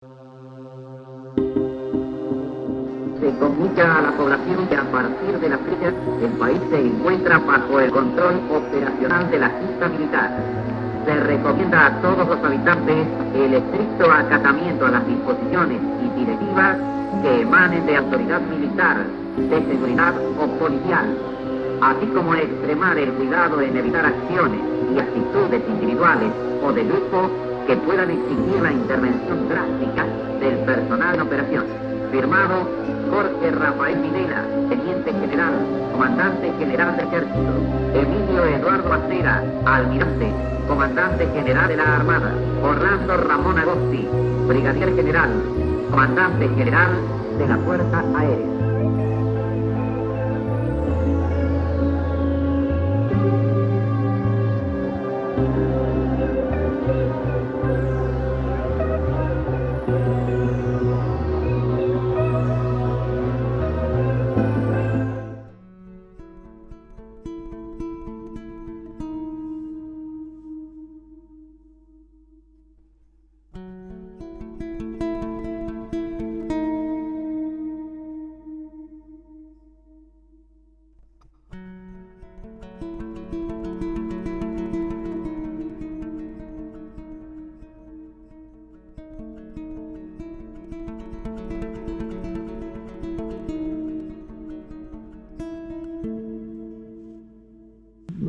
Se comunica a la población que a partir de la fecha el país se encuentra bajo el control operacional de la junta militar. Se recomienda a todos los habitantes el estricto acatamiento a las disposiciones y directivas que emanen de autoridad militar, de seguridad o policial, así como extremar el cuidado en evitar acciones y actitudes individuales o de grupo que puedan exigir la intervención drástica del personal en operación. Firmado Jorge Rafael Videla, Teniente General, Comandante General del Ejército. Emilio Eduardo Acera, Almirante, Comandante General de la Armada. Orlando Ramón Agosti, Brigadier General, Comandante General de la Fuerza Aérea.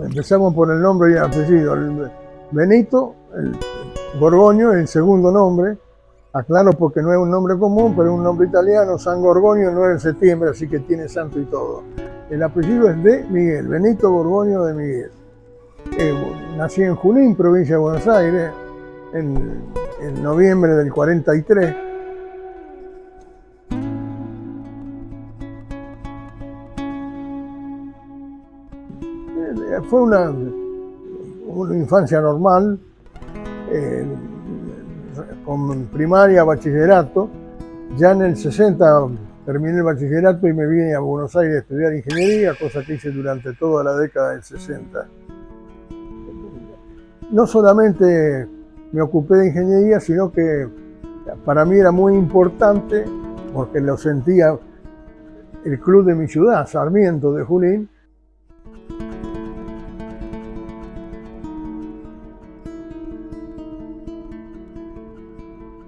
Empezamos por el nombre y el apellido. Benito Gorgonio, el segundo nombre. Aclaro porque no es un nombre común, pero es un nombre italiano. San Gorgonio, 9 de septiembre, así que tiene santo y todo. El apellido es de Miguel, Benito Gorgonio de Miguel. Nací en Junín, provincia de Buenos Aires, en noviembre del 43. Fue una infancia normal, con primaria, bachillerato. Ya en el 60 terminé el bachillerato y me vine a Buenos Aires a estudiar ingeniería, cosa que hice durante toda la década del 60. No solamente me ocupé de ingeniería, sino que para mí era muy importante, porque lo sentía el club de mi ciudad, Sarmiento de Junín.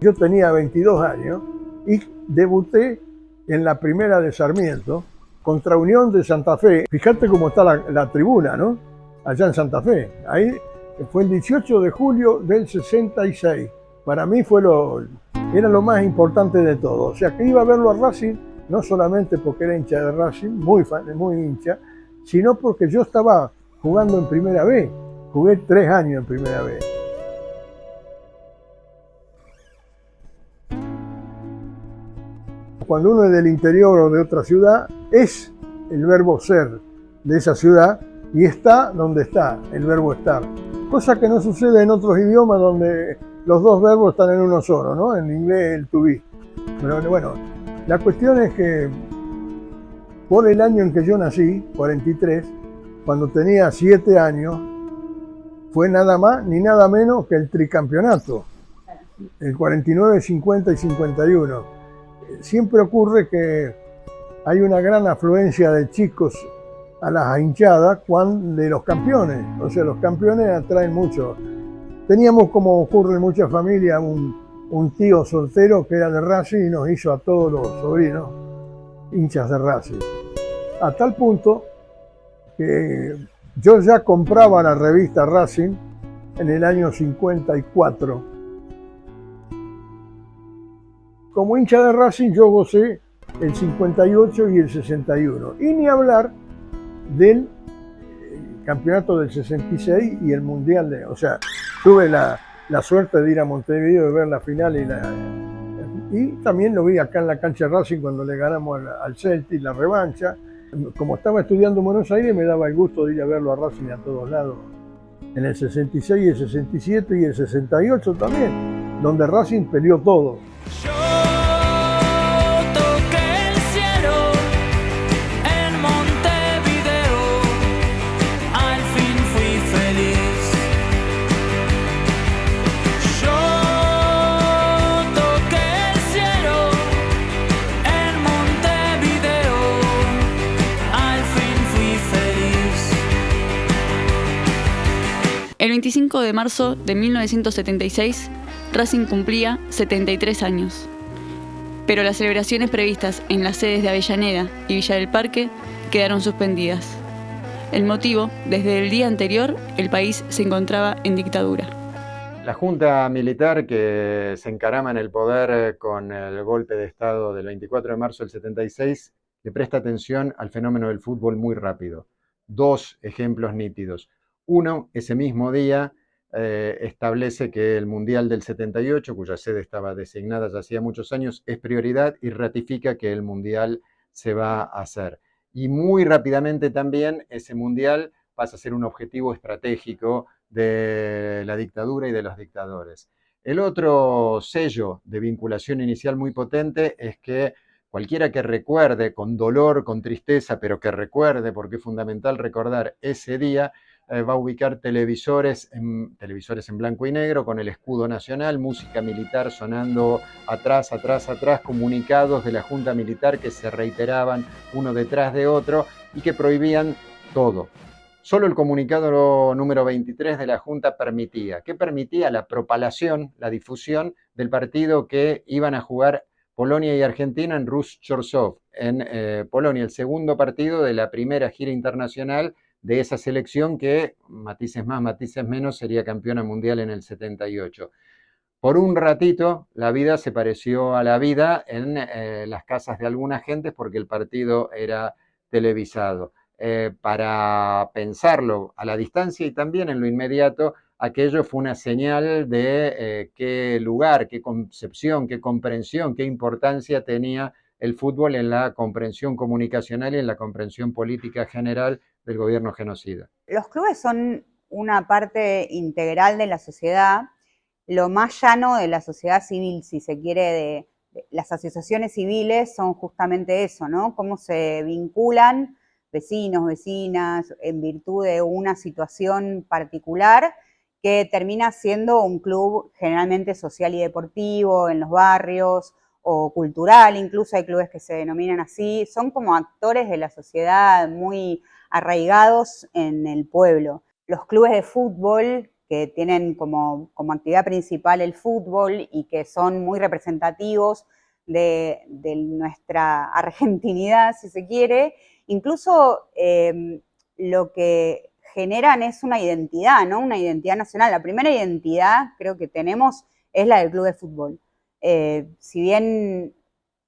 Yo tenía 22 años y debuté en la primera de Sarmiento contra Unión de Santa Fe. Fíjate cómo está la tribuna, ¿no? Allá en Santa Fe. Ahí fue el 18 de julio del 66. Para mí era lo más importante de todo. O sea, que iba a verlo a Racing, no solamente porque era hincha de Racing, muy hincha, sino porque yo estaba jugando en Primera B. Jugué 3 años en Primera B. Cuando uno es del interior o de otra ciudad, es el verbo ser de esa ciudad y está donde está, el verbo estar. Cosa que no sucede en otros idiomas donde los dos verbos están en uno solo, ¿no? En inglés el to be. Pero bueno, la cuestión es que por el año en que yo nací, 43, cuando tenía 7 años, fue nada más ni nada menos que el tricampeonato, el 49, 50 y 51. Siempre ocurre que hay una gran afluencia de chicos a las hinchadas de los campeones. O sea, los campeones atraen mucho. Teníamos, como ocurre en muchas familias, un tío soltero que era de Racing y nos hizo a todos los sobrinos hinchas de Racing. A tal punto que yo ya compraba la revista Racing en el año 54. Como hincha de Racing yo gocé el 58 y el 61. Y ni hablar del campeonato del 66 y el mundial o sea, tuve la suerte de ir a Montevideo de ver la final y también lo vi acá en la cancha de Racing cuando le ganamos al Celtic, la revancha. Como estaba estudiando en Buenos Aires, me daba el gusto de ir a verlo a Racing a todos lados. En el 66, el 67 y el 68 también, donde Racing peleó todo. 25 de marzo de 1976, Racing cumplía 73 años. Pero las celebraciones previstas en las sedes de Avellaneda y Villa del Parque quedaron suspendidas. El motivo, desde el día anterior, el país se encontraba en dictadura. La Junta Militar, que se encarama en el poder con el golpe de Estado del 24 de marzo del 76, le presta atención al fenómeno del fútbol muy rápido. Dos ejemplos nítidos. Uno, ese mismo día, establece que el Mundial del 78, cuya sede estaba designada ya hacía muchos años, es prioridad y ratifica que el Mundial se va a hacer. Y muy rápidamente también ese Mundial pasa a ser un objetivo estratégico de la dictadura y de los dictadores. El otro sello de vinculación inicial muy potente es que cualquiera que recuerde con dolor, con tristeza, pero que recuerde, porque es fundamental recordar ese día, va a ubicar televisores en blanco y negro con el escudo nacional, música militar sonando atrás, comunicados de la Junta Militar que se reiteraban uno detrás de otro y que prohibían todo. Solo el comunicado número 23 de la Junta permitía. ¿Qué permitía? La propalación, la difusión del partido que iban a jugar Polonia y Argentina en Rus-Chorzów, en Polonia, el segundo partido de la primera gira internacional de esa selección que, matices más, matices menos, sería campeona mundial en el 78. Por un ratito, la vida se pareció a la vida en las casas de algunas gentes porque el partido era televisado. Para pensarlo a la distancia y también en lo inmediato, aquello fue una señal de qué lugar, qué concepción, qué comprensión, qué importancia tenía el fútbol en la comprensión comunicacional y en la comprensión política general del gobierno genocida. Los clubes son una parte integral de la sociedad, lo más llano de la sociedad civil, si se quiere, de las asociaciones civiles son justamente eso, ¿no? Cómo se vinculan vecinos, vecinas, en virtud de una situación particular que termina siendo un club generalmente social y deportivo en los barrios o cultural, incluso hay clubes que se denominan así, son como actores de la sociedad muy arraigados en el pueblo. Los clubes de fútbol que tienen como actividad principal el fútbol y que son muy representativos de nuestra argentinidad, si se quiere, incluso lo que generan es una identidad, ¿no? Una identidad nacional. La primera identidad creo que tenemos es la del club de fútbol. Si bien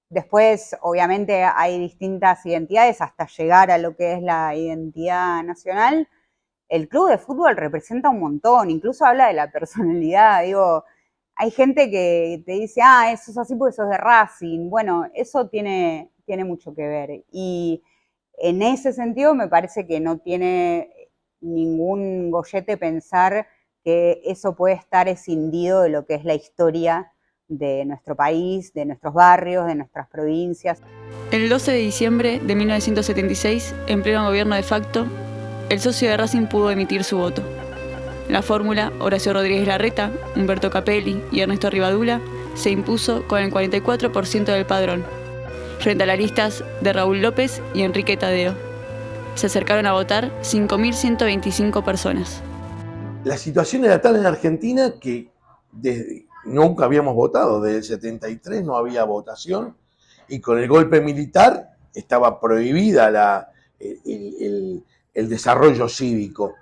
después obviamente hay distintas identidades hasta llegar a lo que es la identidad nacional, el club de fútbol representa un montón, incluso habla de la personalidad, digo, hay gente que te dice, eso es así porque sos de Racing, bueno, eso tiene mucho que ver y en ese sentido me parece que no tiene ningún gollete pensar que eso puede estar escindido de lo que es la historia de nuestro país, de nuestros barrios, de nuestras provincias. El 12 de diciembre de 1976, en pleno gobierno de facto, el socio de Racing pudo emitir su voto. La fórmula Horacio Rodríguez Larreta, Humberto Capelli y Ernesto Rivadula se impuso con el 44% del padrón, frente a las listas de Raúl López y Enrique Tadeo. Se acercaron a votar 5.125 personas. La situación era tal en Argentina que nunca habíamos votado, desde el 73 no había votación y con el golpe militar estaba prohibida el desarrollo cívico.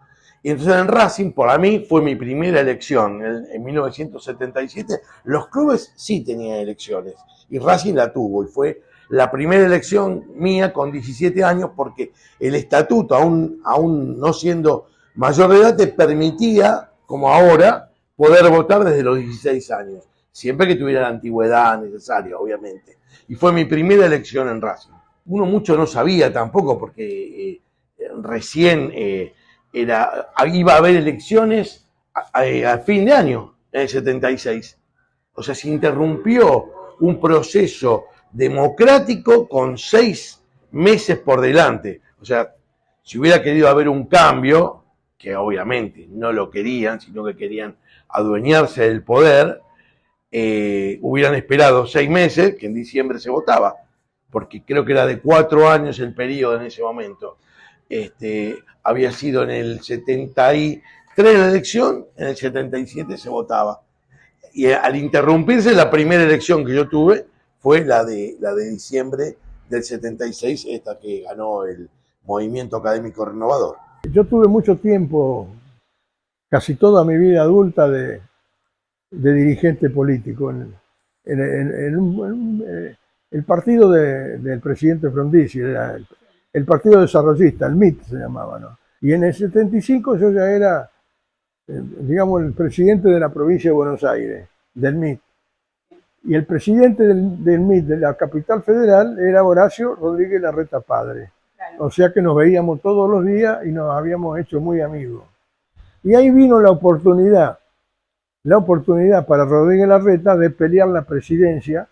Y entonces en Racing, para mí, fue mi primera elección. En 1977 los clubes sí tenían elecciones y Racing la tuvo y fue la primera elección mía con 17 años porque el estatuto, aún no siendo mayor de edad, te permitía, como ahora, poder votar desde los 16 años, siempre que tuviera la antigüedad necesaria, obviamente. Y fue mi primera elección en Racing. Uno mucho no sabía tampoco porque recién iba a haber elecciones a fin de año, en el 76. O sea, se interrumpió un proceso democrático con 6 meses por delante. O sea, si hubiera querido haber un cambio, que obviamente no lo querían, sino que querían adueñarse del poder, hubieran esperado 6 meses, que en diciembre se votaba, porque creo que era de 4 años el periodo en ese momento. Había sido en el 70 y 3 la elección, en el 77 se votaba. Y al interrumpirse, la primera elección que yo tuve fue la de diciembre del 76, esta que ganó el Movimiento Académico Renovador. Yo tuve mucho tiempo, casi toda mi vida adulta, de dirigente político en el partido del presidente Frondizi, era el Partido Desarrollista, el MIT se llamaba, ¿no? Y en el 75 yo ya era, digamos, el presidente de la provincia de Buenos Aires, del MIT. Y el presidente del MIT, de la capital federal, era Horacio Rodríguez Larreta padre. O sea que nos veíamos todos los días y nos habíamos hecho muy amigos. Y ahí vino la oportunidad para Rodríguez Larreta de pelear la presidencia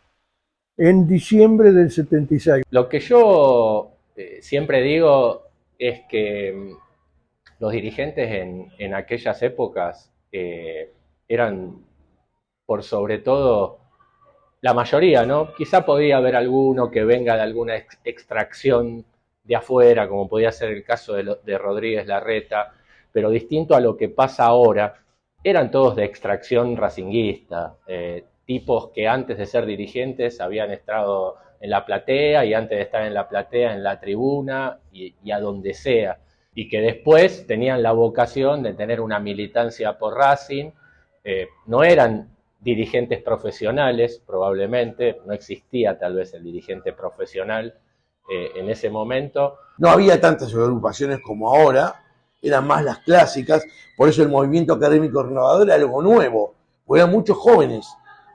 en diciembre del 76. Lo que yo siempre digo es que los dirigentes en aquellas épocas eran, por sobre todo, la mayoría, ¿no? Quizá podía haber alguno que venga de alguna extracción de afuera, como podía ser el caso de Rodríguez Larreta, pero distinto a lo que pasa ahora, eran todos de extracción racinguista, tipos que antes de ser dirigentes habían estado en la platea y antes de estar en la platea, en la tribuna y a donde sea, y que después tenían la vocación de tener una militancia por Racing. No eran dirigentes profesionales, probablemente, no existía tal vez el dirigente profesional en ese momento. No había tantas agrupaciones como ahora, eran más las clásicas, por eso el Movimiento Académico Renovador era algo nuevo, porque eran muchos jóvenes.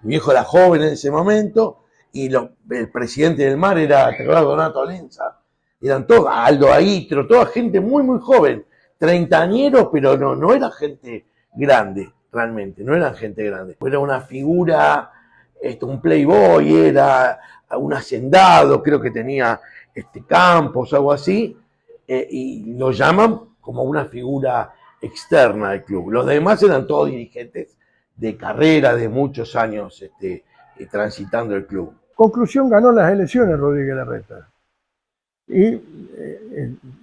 Mi viejo era joven en ese momento, y el presidente del MAR era, ¿te acuerdas? Donato Alenza. Eran todos, Aldo Aitro, toda gente muy, muy joven, treintañeros, pero no era gente grande, realmente, no eran gente grande. Era una figura, un playboy, era un hacendado, creo que tenía campos, algo así, y lo llaman como una figura externa del club. Los demás eran todos dirigentes de carrera de muchos años transitando el club. Conclusión, ganó las elecciones Rodríguez Larreta. Y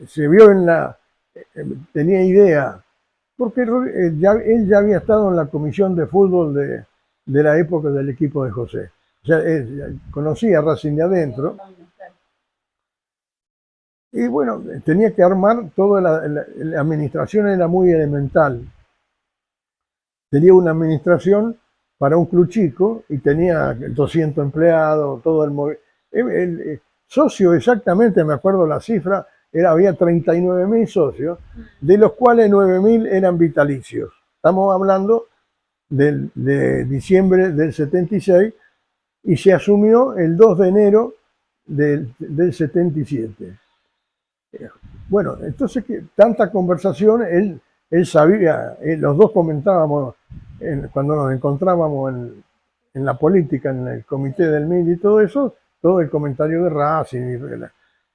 se vio tenía idea, porque él ya había estado en la comisión de fútbol de la época del equipo de José. O sea, él conocía a Racing de adentro. Y bueno, tenía que armar toda la administración, era muy elemental. Tenía una administración para un club chico y tenía 200 empleados, todo el socio exactamente, me acuerdo la cifra, había 39.000 socios, de los cuales 9.000 eran vitalicios. Estamos hablando de diciembre del 76 y se asumió el 2 de enero del 77. Bueno, entonces tanta conversación, él sabía, los dos comentábamos cuando nos encontrábamos en la política, en el comité del MID y todo eso, todo el comentario de Racing.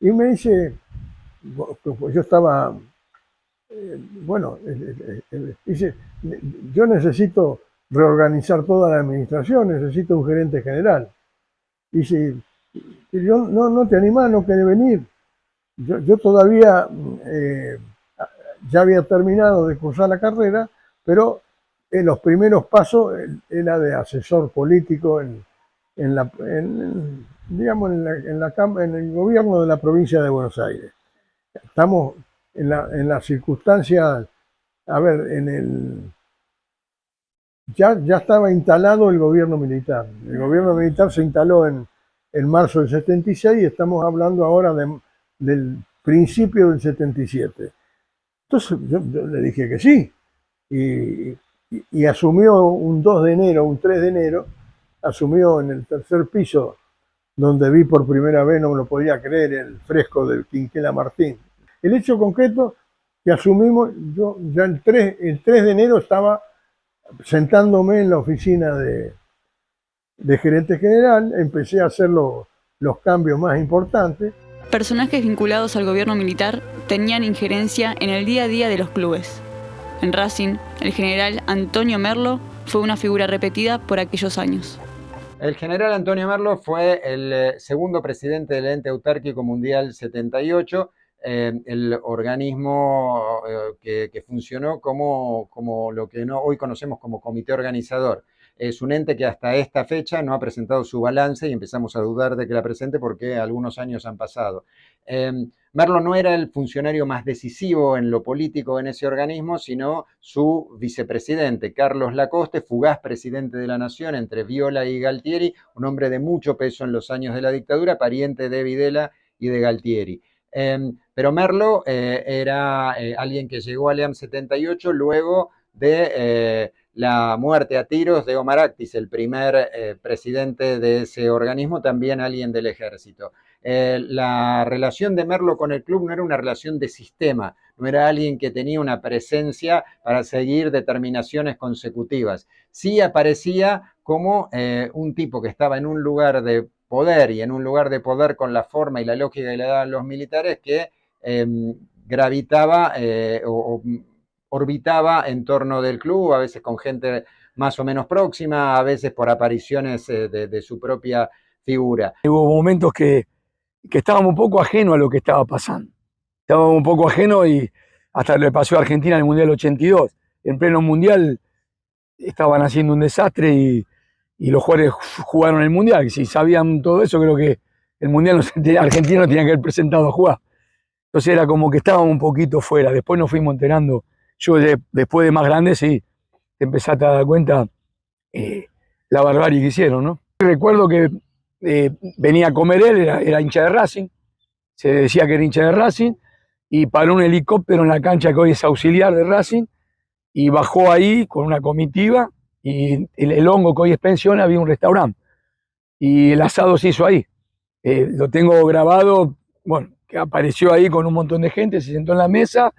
Y me dice, yo estaba, dice, yo necesito reorganizar toda la administración, necesito un gerente general. Dice, yo no te animás, no querés venir. Yo todavía ya había terminado de cursar la carrera, pero en los primeros pasos era de asesor político en el gobierno de la provincia de Buenos Aires. Estamos en las circunstancias, a ver, ya estaba instalado el gobierno militar. El gobierno militar se instaló en marzo del 76 y estamos hablando ahora del principio del 77. Entonces yo le dije que sí, y asumió un 2 de enero, un 3 de enero, asumió en el tercer piso, donde vi por primera vez, no me lo podía creer, el fresco del Quinquela Martín. El hecho concreto que asumimos, yo ya el 3 de enero estaba sentándome en la oficina de gerente general, empecé a hacer los cambios más importantes. Personajes vinculados al gobierno militar tenían injerencia en el día a día de los clubes. En Racing, el general Antonio Merlo fue una figura repetida por aquellos años. El general Antonio Merlo fue el segundo presidente del ente autárquico mundial 78, el organismo que funcionó como lo que hoy conocemos como comité organizador. Es un ente que hasta esta fecha no ha presentado su balance y empezamos a dudar de que la presente porque algunos años han pasado. Merlo no era el funcionario más decisivo en lo político en ese organismo, sino su vicepresidente, Carlos Lacoste, fugaz presidente de la Nación entre Viola y Galtieri, un hombre de mucho peso en los años de la dictadura, pariente de Videla y de Galtieri. Pero Merlo era alguien que llegó al EAM 78 luego de la muerte a tiros de Omar Actis, el primer presidente de ese organismo, también alguien del ejército. La relación de Merlo con el club no era una relación de sistema, no era alguien que tenía una presencia para seguir determinaciones consecutivas. Sí aparecía como un tipo que estaba en un lugar de poder y en un lugar de poder con la forma y la lógica que le daban los militares que gravitaba o orbitaba en torno del club, a veces con gente más o menos próxima, a veces por apariciones de su propia figura. Hubo momentos que estábamos un poco ajenos a lo que estaba pasando. Estábamos un poco ajenos y hasta le pasó a Argentina en el Mundial 82. En pleno Mundial estaban haciendo un desastre y los jugadores jugaron el Mundial. Y si sabían todo eso, creo que el Mundial Argentina no tenía que haber presentado a jugar. Entonces era como que estábamos un poquito fuera. Después nos fuimos enterando. Yo después de más grande, sí, te empezaste a dar cuenta la barbarie que hicieron, ¿no? Recuerdo que venía a comer él, era hincha de Racing, se decía que era hincha de Racing, y paró un helicóptero en la cancha que hoy es auxiliar de Racing, y bajó ahí con una comitiva, y el Hongo, que hoy es pensión, había un restaurante, y el asado se hizo ahí. Lo tengo grabado, bueno, que apareció ahí con un montón de gente, se sentó en la mesa,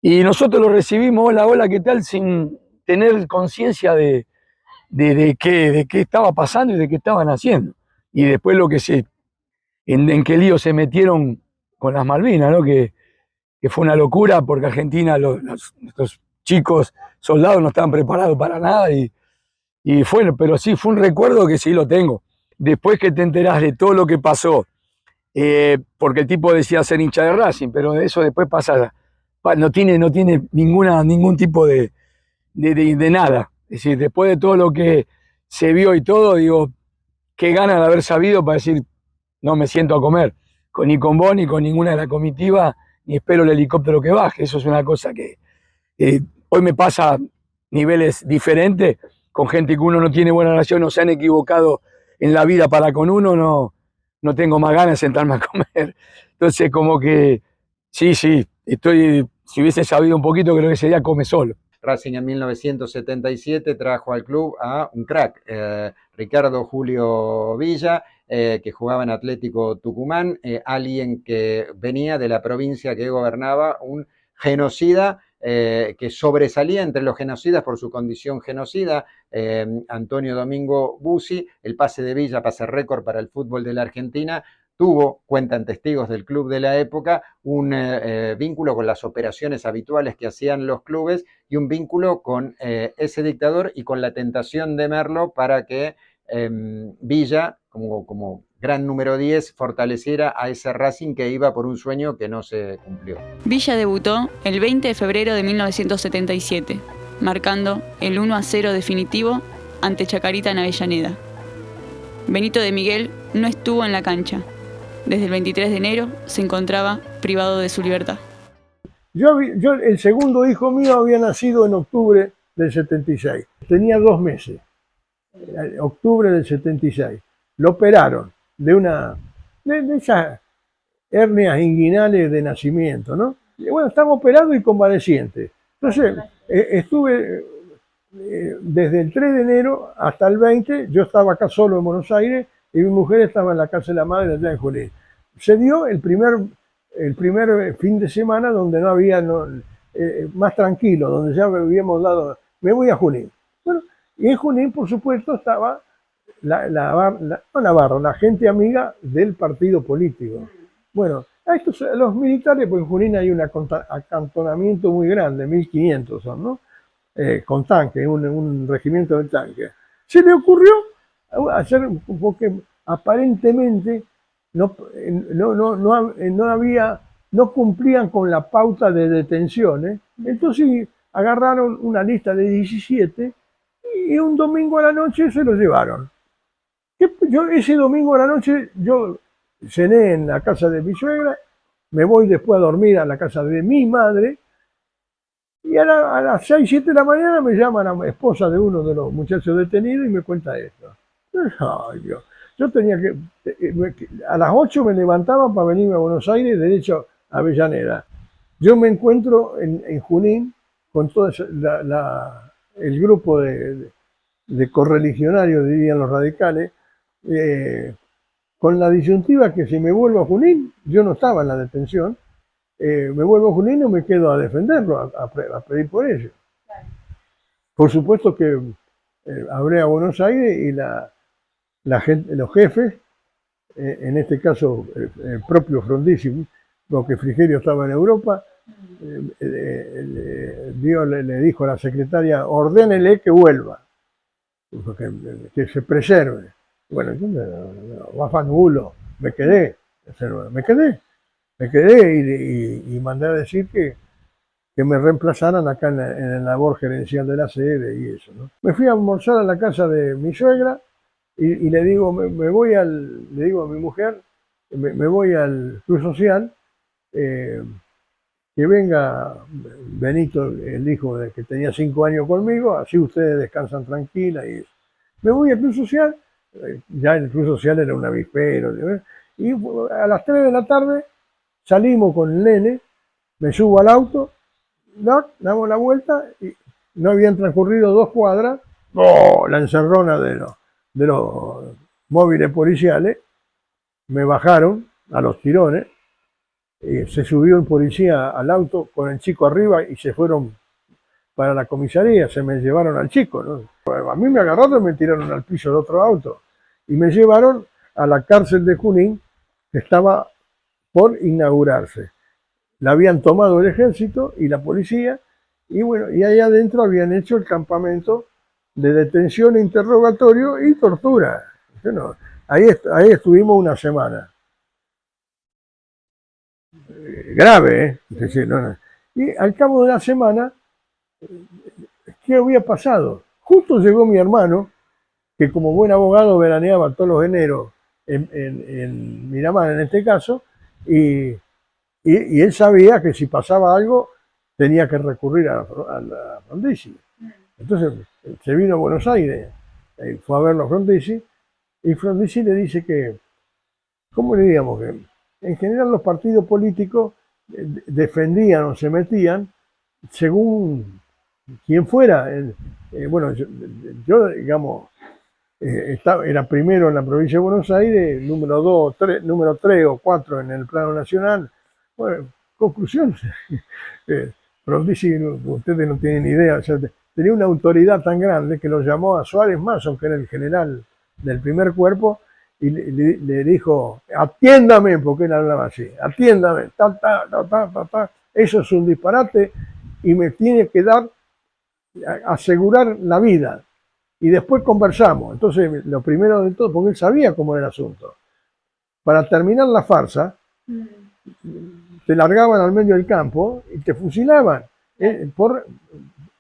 y nosotros lo recibimos, hola, hola, ¿qué tal? Sin tener conciencia de qué estaba pasando y de qué estaban haciendo. Y después en qué lío se metieron con las Malvinas, ¿no? Que fue una locura porque Argentina, nuestros chicos soldados no estaban preparados para nada y fue, pero sí, fue un recuerdo que sí lo tengo. Después que te enterás de todo lo que pasó, porque el tipo decía ser hincha de Racing, pero de eso después pasa, no tiene ningún tipo de nada. Es decir, después de todo lo que se vio y todo, digo, qué ganas de haber sabido para decir, no me siento a comer, ni con vos, ni con ninguna de la comitiva, ni espero el helicóptero que baje. Eso es una cosa que hoy me pasa a niveles diferentes, con gente que uno no tiene buena relación, no se han equivocado en la vida para con uno, no tengo más ganas de sentarme a comer. Entonces, como que, sí, si hubiese sabido un poquito, creo que ese día come solo. Racing en 1977 trajo al club a un crack, Ricardo Julio Villa, que jugaba en Atlético Tucumán, alguien que venía de la provincia que gobernaba, un genocida que sobresalía entre los genocidas por su condición genocida, Antonio Domingo Bussi. El pase de Villa, pase récord para el fútbol de la Argentina, tuvo, cuentan testigos del club de la época, un vínculo con las operaciones habituales que hacían los clubes y un vínculo con ese dictador y con la tentación de Merlo para que Villa, como gran número 10, fortaleciera a ese Racing que iba por un sueño que no se cumplió. Villa debutó el 20 de febrero de 1977, marcando el 1-0 definitivo ante Chacarita en Avellaneda. Benito de Miguel no estuvo en la cancha. Desde el 23 de enero se encontraba privado de su libertad. El segundo hijo mío había nacido en octubre del 76. Tenía 2 meses. Octubre del 76. Lo operaron de esas hernias inguinales de nacimiento, ¿no? Y bueno, estaba operado y convaleciente. Entonces, estuve desde el 3 de enero hasta el 20, yo estaba acá solo en Buenos Aires y mi mujer estaba en la casa de la madre allá en Junín. Se dio el primer fin de semana donde no había, más tranquilo, donde ya habíamos dado, me voy a Junín. Bueno, y en Junín, por supuesto, estaba la gente amiga del partido político. Bueno, los militares, pues en Junín hay un acantonamiento muy grande, 1500 son, ¿no? Con tanques, un regimiento de tanques. Se le ocurrió hacer, porque aparentemente no había no cumplían con la pauta de detenciones, entonces agarraron una lista de 17 y un domingo a la noche se lo llevaron. Ese domingo a la noche yo cené en la casa de mi suegra, me voy después a dormir a la casa de mi madre, y a las 6, 7 de la mañana me llama la esposa de uno de los muchachos detenidos y me cuenta esto. Ay, Dios. Yo tenía que, a las 8 me levantaba para venirme a Buenos Aires, derecho a Avellaneda. Yo me encuentro en Junín con todo el grupo de correligionarios, dirían los radicales, con la disyuntiva que si me vuelvo a Junín, yo no estaba en la detención, me vuelvo a Junín y me quedo a defenderlo, a pedir por ello. Por supuesto que hablé a Buenos Aires y la gente, los jefes, en este caso el propio Frondizi, porque Frigerio estaba en Europa, le dijo a la secretaria, ordénele que vuelva, que se preserve. Bueno, yo nulo, me quedé y mandé a decir que me reemplazaran acá en la labor gerencial de la sede y eso, ¿no? Me fui a almorzar a la casa de mi suegra y le digo, le digo a mi mujer, me voy al Club Social, que venga Benito, el hijo que tenía 5 años conmigo, así ustedes descansan tranquila y eso. Me voy al Club Social, ya el Club Social era un avispero, y a las 3 de la tarde salimos con el nene, me subo al auto, damos la vuelta y no habían transcurrido 2 cuadras, la encerrona de los móviles policiales, me bajaron a los tirones, se subió un policía al auto con el chico arriba y se fueron para la comisaría, se me llevaron al chico, ¿no? A mí me agarraron y me tiraron al piso de otro auto y me llevaron a la cárcel de Junín, que estaba por inaugurarse. La habían tomado el ejército y la policía, y bueno, y ahí adentro habían hecho el campamento de detención, interrogatorio y tortura. Bueno, ahí estuvimos una semana. Grave, ¿eh? Es decir, no. Y al cabo de la semana, ¿qué había pasado? Justo llegó mi hermano, que como buen abogado veraneaba todos los eneros en Miramar en este caso, y él sabía que si pasaba algo tenía que recurrir a la Frondizi. Entonces se vino a Buenos Aires, fue a verlo a Frondizi, y Frondizi le dice que, ¿cómo le diríamos? Que en general los partidos políticos defendían o se metían según quien fuera. Bueno, yo digamos, era primero en la provincia de Buenos Aires, número 3 o 4 en el plano nacional. Bueno, conclusión, Frondizi, ustedes no tienen idea, o sea, tenía una autoridad tan grande que lo llamó a Suárez Mason, que era el general del primer cuerpo, y le dijo, atiéndame, porque él hablaba así, atiéndame, eso es un disparate y me tiene que asegurar la vida y después conversamos. Entonces, lo primero de todo, porque él sabía cómo era el asunto, para terminar la farsa, te largaban al medio del campo y te fusilaban, por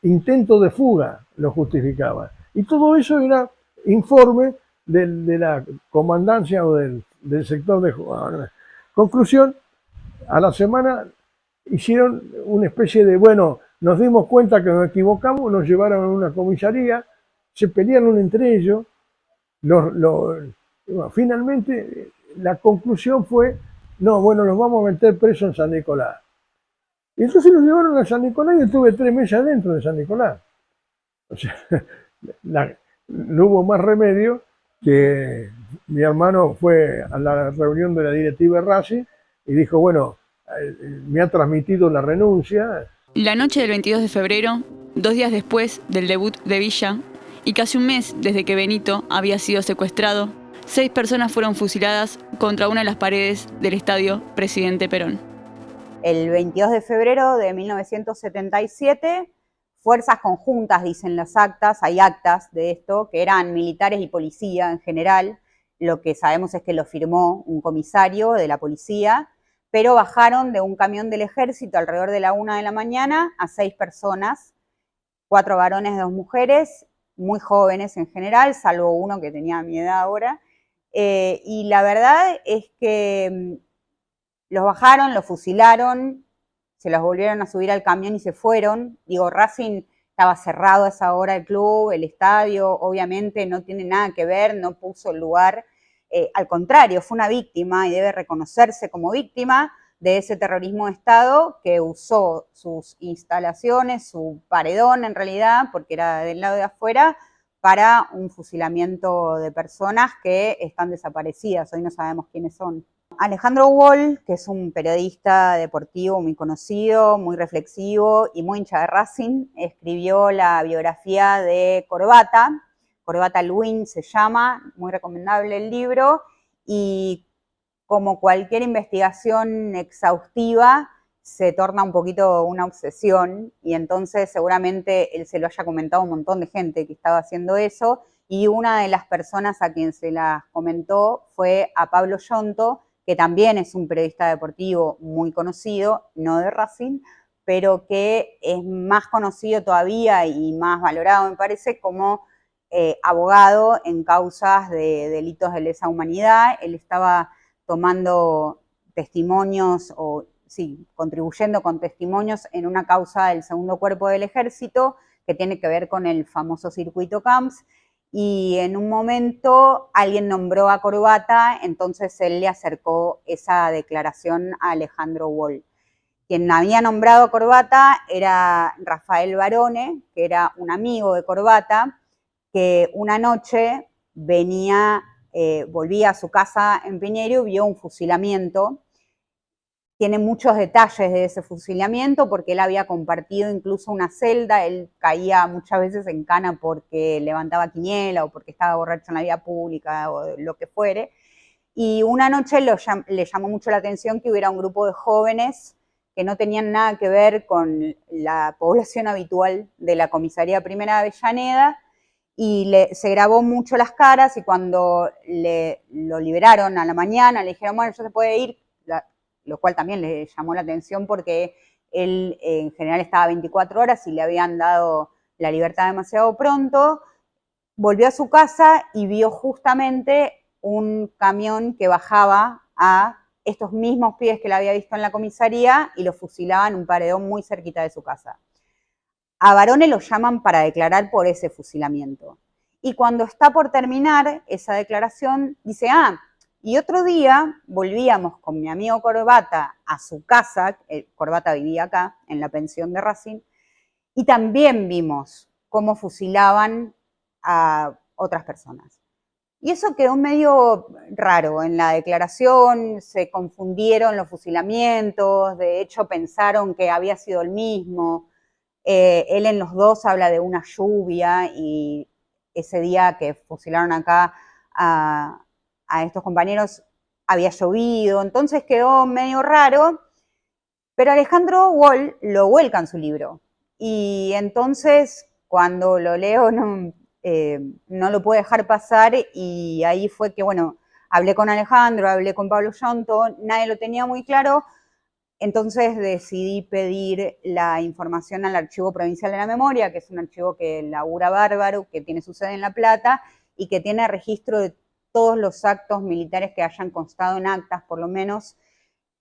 intento de fuga, lo justificaban. Y todo eso era informe de la comandancia o del sector de jugadores. Conclusión, a la semana hicieron una especie de, bueno, nos dimos cuenta que nos equivocamos, nos llevaron a una comisaría, se pelearon entre ellos, finalmente la conclusión fue, no, bueno, nos vamos a meter presos en San Nicolás. Y entonces nos llevaron a San Nicolás y estuve 3 meses adentro de San Nicolás. O sea, no hubo más remedio que mi hermano fue a la reunión de la directiva de Racing y dijo, bueno, me ha transmitido la renuncia. La noche del 22 de febrero, 2 días después del debut de Villa, y casi un mes desde que Benito había sido secuestrado, 6 personas fueron fusiladas contra una de las paredes del estadio Presidente Perón. El 22 de febrero de 1977, fuerzas conjuntas, dicen las actas, hay actas de esto, que eran militares y policía en general. Lo que sabemos es que lo firmó un comisario de la policía, pero bajaron de un camión del ejército alrededor de la 1 de la mañana a 6 personas, 4 varones, 2 mujeres, muy jóvenes en general, salvo uno que tenía mi edad ahora, y la verdad es que los bajaron, los fusilaron, se los volvieron a subir al camión y se fueron. Digo, Racing estaba cerrado a esa hora, el club, el estadio, obviamente no tiene nada que ver, no puso el lugar. Al contrario, fue una víctima y debe reconocerse como víctima de ese terrorismo de Estado que usó sus instalaciones, su paredón en realidad, porque era del lado de afuera, para un fusilamiento de personas que están desaparecidas. Hoy no sabemos quiénes son. Alejandro Wall, que es un periodista deportivo muy conocido, muy reflexivo y muy hincha de Racing, escribió la biografía de Corbata. Corbata Luin se llama, muy recomendable el libro, y como cualquier investigación exhaustiva, se torna un poquito una obsesión, y entonces seguramente él se lo haya comentado a un montón de gente que estaba haciendo eso, y una de las personas a quien se las comentó fue a Pablo Yonto, que también es un periodista deportivo muy conocido, no de Racing, pero que es más conocido todavía y más valorado, me parece, como abogado en causas de delitos de lesa humanidad. Él estaba tomando testimonios, o sí, contribuyendo con testimonios en una causa del Segundo Cuerpo del Ejército, que tiene que ver con el famoso circuito Camps, y en un momento alguien nombró a Corbata, entonces él le acercó esa declaración a Alejandro Wall. Quien había nombrado a Corbata era Rafael Barone, que era un amigo de Corbata, que una noche volvía a su casa en Piñeiro y vio un fusilamiento. Tiene muchos detalles de ese fusilamiento porque él había compartido incluso una celda. Él caía muchas veces en cana porque levantaba quiniela o porque estaba borracho en la vía pública o lo que fuere. Y una noche le llamó mucho la atención que hubiera un grupo de jóvenes que no tenían nada que ver con la población habitual de la Comisaría Primera de Avellaneda, y se grabó mucho las caras, y cuando lo liberaron a la mañana, le dijeron, bueno, ya se puede ir, lo cual también le llamó la atención porque él en general estaba 24 horas y le habían dado la libertad demasiado pronto. Volvió a su casa y vio justamente un camión que bajaba a estos mismos pibes que la había visto en la comisaría y los fusilaban en un paredón muy cerquita de su casa. A Barone lo llaman para declarar por ese fusilamiento. Y cuando está por terminar esa declaración, dice, y otro día volvíamos con mi amigo Corbata a su casa, Corbata vivía acá, en la pensión de Racing, y también vimos cómo fusilaban a otras personas. Y eso quedó medio raro en la declaración, se confundieron los fusilamientos, de hecho pensaron que había sido el mismo. Él en los dos habla de una lluvia, y ese día que fusilaron acá a estos compañeros había llovido, entonces quedó medio raro, pero Alejandro Wall lo vuelca en su libro. Y entonces cuando lo leo no lo puedo dejar pasar, y ahí fue que, bueno, hablé con Alejandro, hablé con Pablo Yonto, nadie lo tenía muy claro, entonces decidí pedir la información al Archivo Provincial de la Memoria, que es un archivo que labura bárbaro, que tiene su sede en La Plata y que tiene registro de todos los actos militares que hayan constado en actas, por lo menos,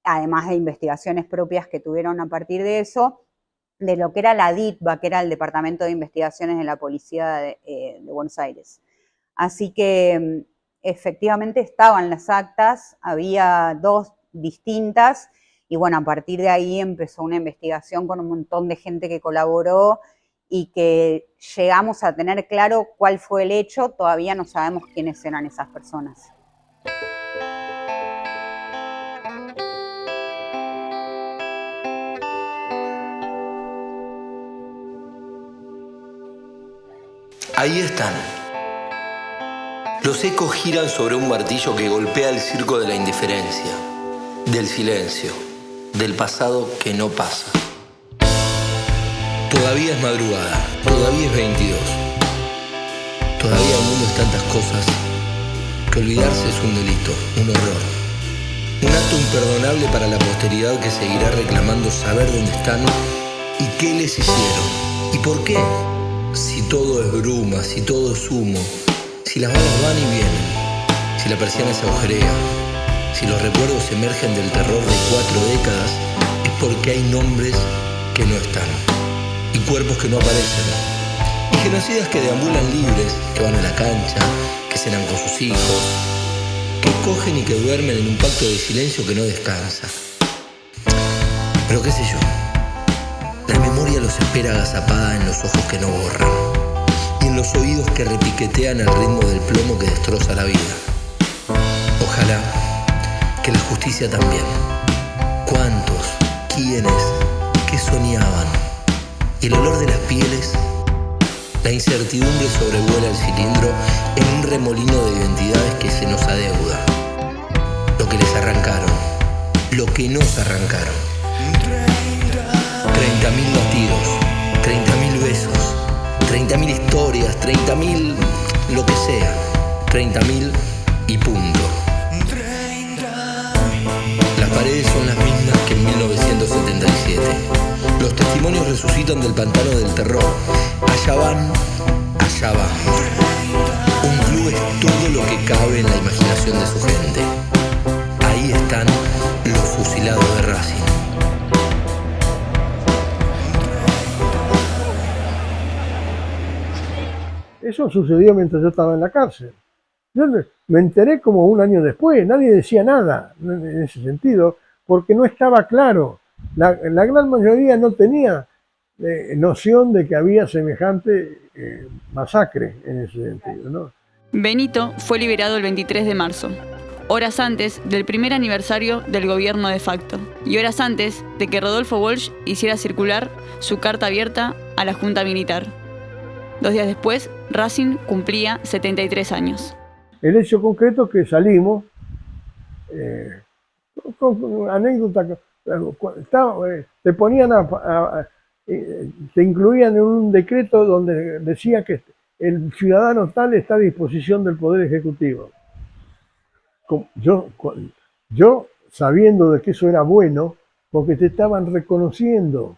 además de investigaciones propias que tuvieron a partir de eso, de lo que era la DITBA, que era el Departamento de Investigaciones de la Policía de Buenos Aires. Así que efectivamente estaban las actas, había 2 distintas, y bueno, a partir de ahí empezó una investigación con un montón de gente que colaboró y que llegamos a tener claro cuál fue el hecho. Todavía no sabemos quiénes eran esas personas. Ahí están. Los ecos giran sobre un martillo que golpea el circo de la indiferencia, del silencio, del pasado que no pasa. Todavía es madrugada, todavía es 22. Todavía el mundo es tantas cosas que olvidarse es un delito, un horror. Un acto imperdonable para la posteridad que seguirá reclamando saber dónde están y qué les hicieron. ¿Y por qué? Si todo es bruma, si todo es humo, si las balas van y vienen, si la persiana se agujerea, si los recuerdos emergen del terror de 4 décadas, es porque hay nombres que no están y cuerpos que no aparecen. Y genocidas que deambulan libres, que van a la cancha, que cenan con sus hijos, que cogen y que duermen en un pacto de silencio que no descansa. Pero qué sé yo, la memoria los espera agazapada en los ojos que no borran y en los oídos que repiquetean al ritmo del plomo que destroza la vida. Ojalá que la justicia también. ¿Cuántos? ¿Quiénes? ¿Qué soñaban? Y el olor de las pieles. La incertidumbre sobrevuela el cilindro en un remolino de identidades que se nos adeuda. Lo que les arrancaron, lo que nos arrancaron. 30.000 latidos, 30.000 besos, 30.000 historias, 30.000 lo que sea, 30.000 y punto. Las paredes son las mismas que en 1977. Los testimonios resucitan del pantano del terror. Allá van, allá vamos. Un club es todo lo que cabe en la imaginación de su gente. Ahí están los fusilados de Racing. Eso sucedió mientras yo estaba en la cárcel. Yo me enteré como un año después, nadie decía nada en ese sentido, porque no estaba claro. La gran mayoría no tenía noción de que había semejante masacre en ese sentido, ¿no? Benito fue liberado el 23 de marzo, horas antes del primer aniversario del gobierno de facto y horas antes de que Rodolfo Walsh hiciera circular su carta abierta a la Junta Militar. 2 días después, Racing cumplía 73 años. El hecho concreto que salimos, con anécdota, te ponían te incluían en un decreto donde decía que el ciudadano tal está a disposición del Poder Ejecutivo. Yo sabiendo de que eso era bueno, porque te estaban reconociendo,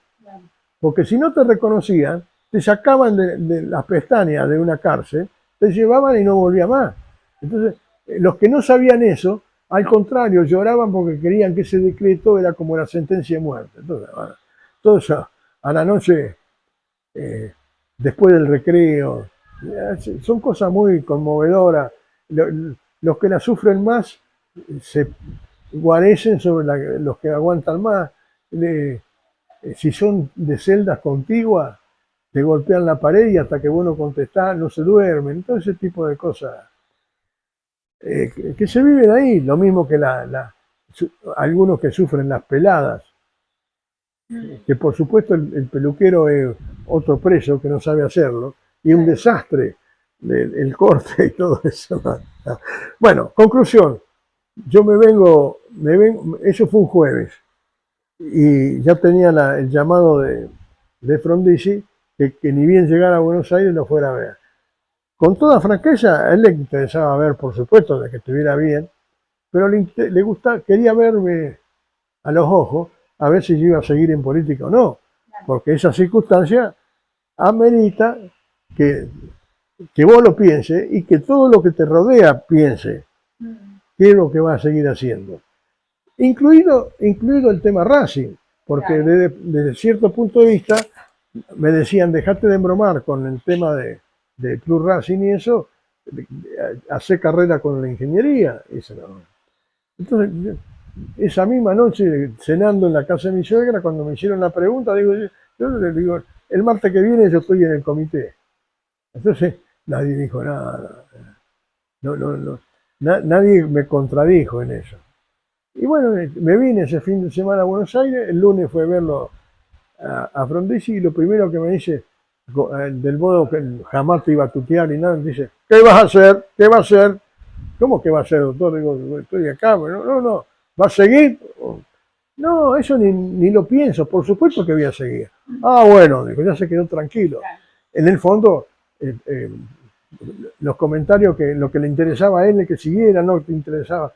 porque si no te reconocían, te sacaban de las pestañas de una cárcel, te llevaban y no volvía más. Entonces, los que no sabían eso, al contrario, lloraban porque creían que ese decreto era como la sentencia de muerte. Entonces, bueno, todo eso, a la noche, después del recreo, son cosas muy conmovedoras. Los que la sufren más se guarecen sobre los que aguantan más. Si son de celdas contiguas, te golpean la pared y hasta que vos no contestás no se duermen. Todo ese tipo de cosas que se viven ahí. Lo mismo que algunos que sufren las peladas. Que por supuesto el peluquero es otro preso que no sabe hacerlo. Y un desastre el corte y todo eso. Bueno, conclusión. Yo me vengo, eso fue un jueves. Y ya tenía el llamado de Frondizi, que ni bien llegara a Buenos Aires lo fuera a ver. Con toda franqueza, a él le interesaba ver, por supuesto, de que estuviera bien, pero le gustaba, quería verme a los ojos, a ver si yo iba a seguir en política o no, porque esa circunstancia amerita que vos lo pienses y que todo lo que te rodea piense qué es lo que va a seguir haciendo. Incluido el tema Racing, porque desde cierto punto de vista me decían, dejate de embromar con el tema de Club Racing y eso, hacer carrera con la ingeniería. Entonces, esa misma noche, cenando en la casa de mi suegra, cuando me hicieron la pregunta, yo le digo, el martes que viene yo estoy en el comité. Entonces, nadie dijo nada. Nadie me contradijo en eso. Y bueno, me vine ese fin de semana a Buenos Aires, el lunes fue a verlo a Frondizi y lo primero que me dice, del modo que jamás te iba a tutear ni nada, me dice, ¿qué vas a hacer? ¿Qué va a hacer? ¿Cómo que va a hacer, doctor? Digo, estoy acá, no, ¿va a seguir? No, eso ni lo pienso, por supuesto que voy a seguir. Ah, bueno, digo, ya se quedó tranquilo. En el fondo, los comentarios que lo que le interesaba a él es que siguiera, no te interesaba.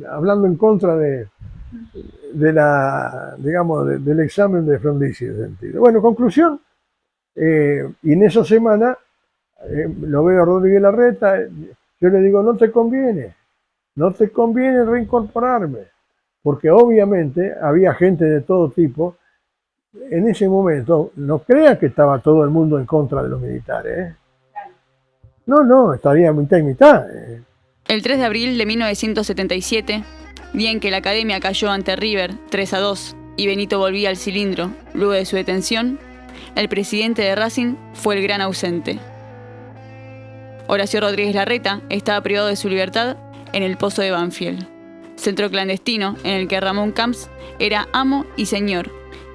hablando en contra del examen de Frondizi en ese sentido. Bueno, conclusión, y en esa semana lo veo a Rodríguez Larreta, yo le digo, no te conviene reincorporarme, porque obviamente había gente de todo tipo. En ese momento, no crean que estaba todo el mundo en contra de los militares, ¿eh? No, estaría mitad y mitad. El 3 de abril de 1977, día en que la Academia cayó ante River 3-2 y Benito volvía al cilindro luego de su detención, el presidente de Racing fue el gran ausente. Horacio Rodríguez Larreta estaba privado de su libertad en el Pozo de Banfield, centro clandestino en el que Ramón Camps era amo y señor,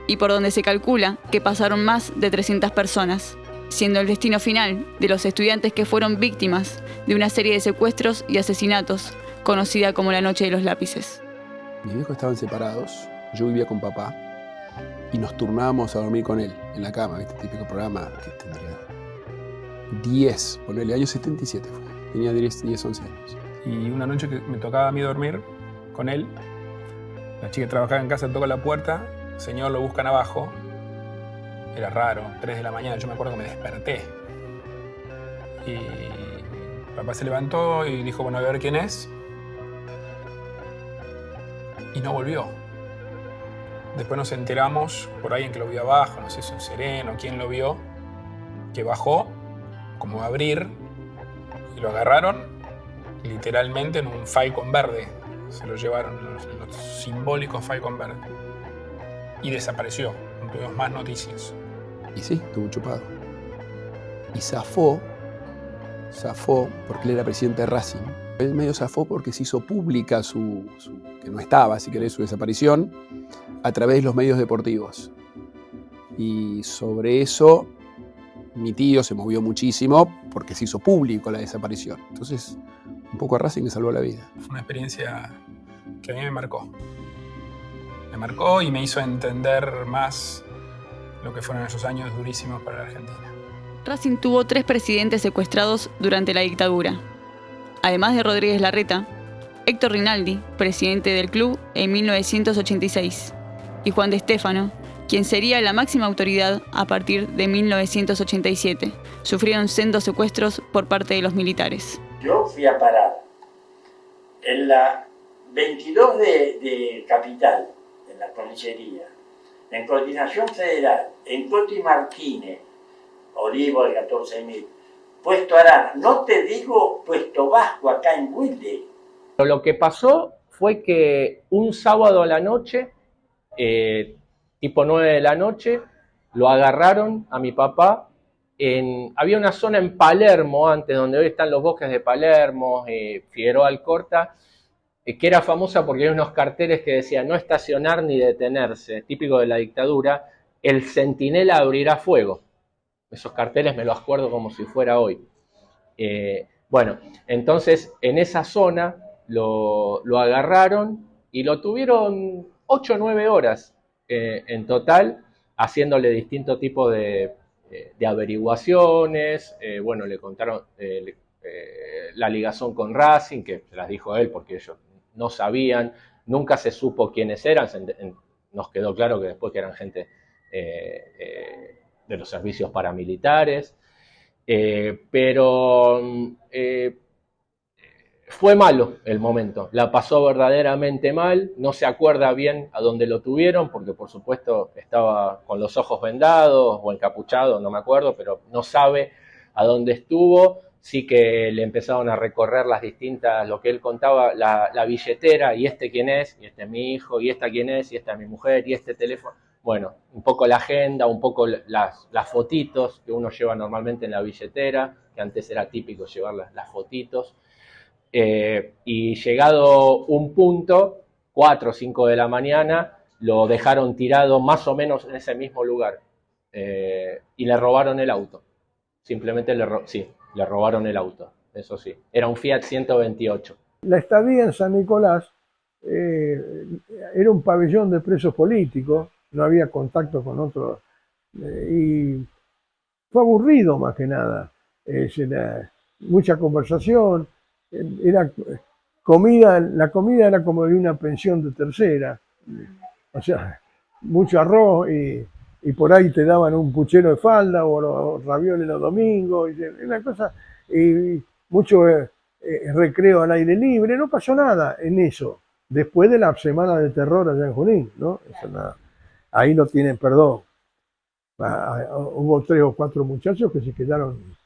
y por donde se calcula que pasaron más de 300 personas, siendo el destino final de los estudiantes que fueron víctimas de una serie de secuestros y asesinatos conocida como la Noche de los Lápices. Mis viejos estaban separados, yo vivía con papá y nos turnábamos a dormir con él en la cama, ¿viste? Típico programa que tendría 10, ponele, año 77 fue, tenía 10, 11 años. Y una noche que me tocaba a mí dormir con él, la chica que trabajaba en casa toca la puerta, el señor lo buscan abajo. Era raro, 3 de la mañana, yo me acuerdo que me desperté. Y papá se levantó y dijo, bueno, a ver quién es. Y no volvió. Después nos enteramos, por ahí en que lo vio abajo, no sé si un sereno, quién lo vio, que bajó, como a abrir, y lo agarraron literalmente en un Falcon verde. Se lo llevaron, los simbólicos Falcon verde. Y desapareció, no tuvimos más noticias. Y sí, estuvo chupado. Y zafó porque él era presidente de Racing. Él medio zafó porque se hizo pública que no estaba, si querés, su desaparición, a través de los medios deportivos. Y sobre eso, mi tío se movió muchísimo porque se hizo público la desaparición. Entonces, un poco a Racing me salvó la vida. Fue una experiencia que a mí me marcó. Me marcó y me hizo entender más lo que fueron esos años durísimos para la Argentina. Racing tuvo 3 presidentes secuestrados durante la dictadura. Además de Rodríguez Larreta, Héctor Rinaldi, presidente del club en 1986, y Juan de Stéfano, quien sería la máxima autoridad a partir de 1987. Sufrieron sendos secuestros por parte de los militares. Yo fui a parar en la 22 de Capital, en la comisaría, en Coordinación Federal, en Coti Martínez, Olivo del 14.000, Puesto Arana, no te digo Puesto Vasco acá en Wilde. Lo que pasó fue que un sábado a la noche, tipo 9 de la noche, lo agarraron a mi papá. Había una zona en Palermo antes, donde hoy están los bosques de Palermo, Figueroa Alcorta, que era famosa porque hay unos carteles que decían no estacionar ni detenerse, típico de la dictadura, el centinela abrirá fuego. Esos carteles me los acuerdo como si fuera hoy. Bueno, entonces en esa zona lo agarraron y lo tuvieron 8 o 9 horas en total, haciéndole distintos tipos de averiguaciones. Bueno, le contaron la ligazón con Racing, que se las dijo él porque ellos no sabían, nunca se supo quiénes eran, nos quedó claro que después que eran gente de los servicios paramilitares, pero fue malo el momento, la pasó verdaderamente mal, no se acuerda bien a dónde lo tuvieron, porque por supuesto estaba con los ojos vendados o encapuchado, no me acuerdo, pero no sabe a dónde estuvo. Sí que le empezaron a recorrer las distintas, lo que él contaba, la billetera, y este quién es, y este es mi hijo, y esta quién es, y esta es mi mujer, y este teléfono. Bueno, un poco la agenda, un poco las fotitos que uno lleva normalmente en la billetera, que antes era típico llevar las fotitos. Y llegado un punto, 4 o 5 de la mañana, lo dejaron tirado más o menos en ese mismo lugar. Y le robaron el auto. Simplemente le robaron el auto, eso sí. Era un Fiat 128. La estadía en San Nicolás era un pabellón de presos políticos, no había contacto con otros, y fue aburrido más que nada. Era mucha conversación, era la comida era como de una pensión de tercera, o sea, mucho arroz y por ahí te daban un puchero de falda o los ravioles los domingos, y una cosa, y mucho recreo al aire libre, no pasó nada en eso, después de la semana de terror allá en Junín, ¿no? Eso nada. Ahí no tienen perdón. Hubo 3 o 4 muchachos que se quedaron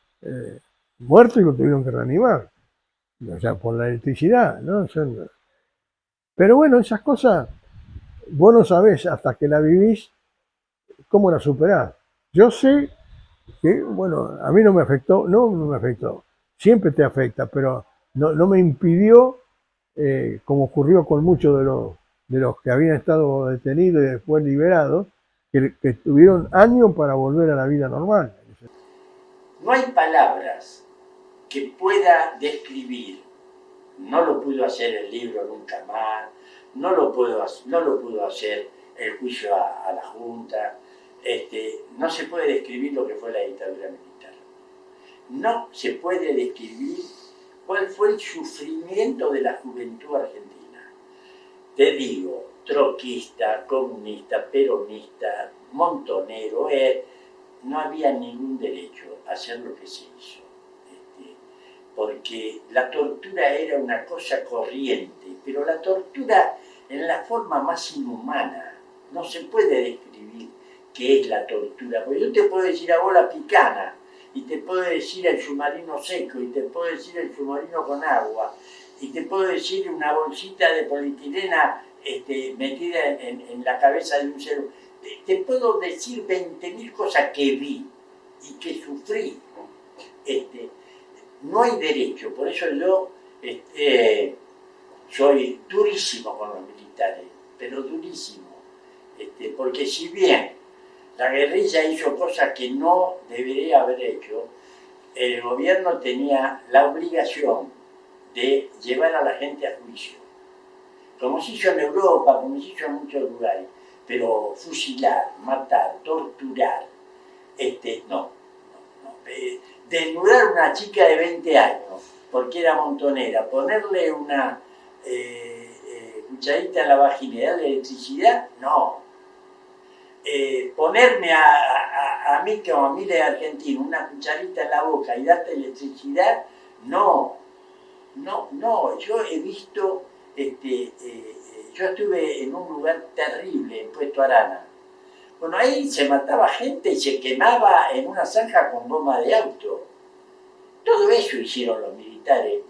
muertos y lo tuvieron que reanimar, o sea, por la electricidad, ¿no? Pero bueno, esas cosas vos no sabés hasta que la vivís cómo la superás. Yo sé que, bueno, a mí no me afectó, siempre te afecta, pero no me impidió, como ocurrió con muchos de los que habían estado detenidos y después liberados, que tuvieron años para volver a la vida normal. No hay palabras que pueda describir, no lo pudo hacer el libro nunca más, no lo pudo hacer el juicio a la Junta, no se puede describir lo que fue la dictadura militar. No se puede describir cuál fue el sufrimiento de la juventud argentina. Te digo, troquista, comunista, peronista, montonero, no había ningún derecho a hacer lo que se hizo. Porque la tortura era una cosa corriente, pero la tortura en la forma más inhumana. No se puede describir qué es la tortura, porque yo te puedo decir a vos la picana, y te puedo decir el submarino seco, y te puedo decir el submarino con agua, y te puedo decir una bolsita de polietilena metida en la cabeza de un ser. Te puedo decir 20.000 cosas que vi y que sufrí. No hay derecho, por eso yo soy durísimo con los militares, pero durísimo, porque si bien la guerrilla hizo cosas que no debería haber hecho, el gobierno tenía la obligación de llevar a la gente a juicio, como se hizo en Europa, como se hizo en muchos lugares, pero fusilar, matar, torturar, no. Desnudar a una chica de 20 años porque era montonera, ponerle una cucharita en la vagina y darle electricidad, no. Ponerme a mí como a miles de argentinos una cucharita en la boca y darte electricidad, no. Yo he visto, yo estuve en un lugar terrible, en Puerto Arana. Bueno, ahí se mataba gente y se quemaba en una zanja con bomba de auto. Todo eso hicieron los militares.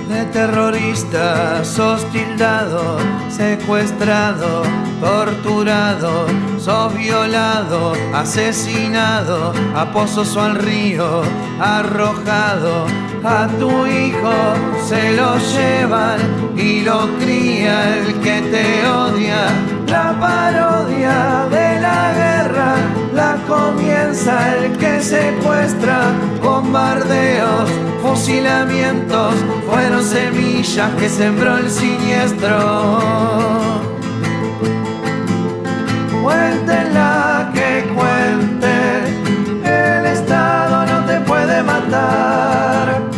De terrorista sos tildado, secuestrado, torturado, sos violado, asesinado, a pozos o al río, arrojado. A tu hijo se lo llevan y lo cría el que te odia. La parodia de la guerra la comienza el que secuestra. Bombardeos, fusilamientos, fueron semillas que sembró el siniestro. Cuéntenla que cuenten, el Estado no te puede matar.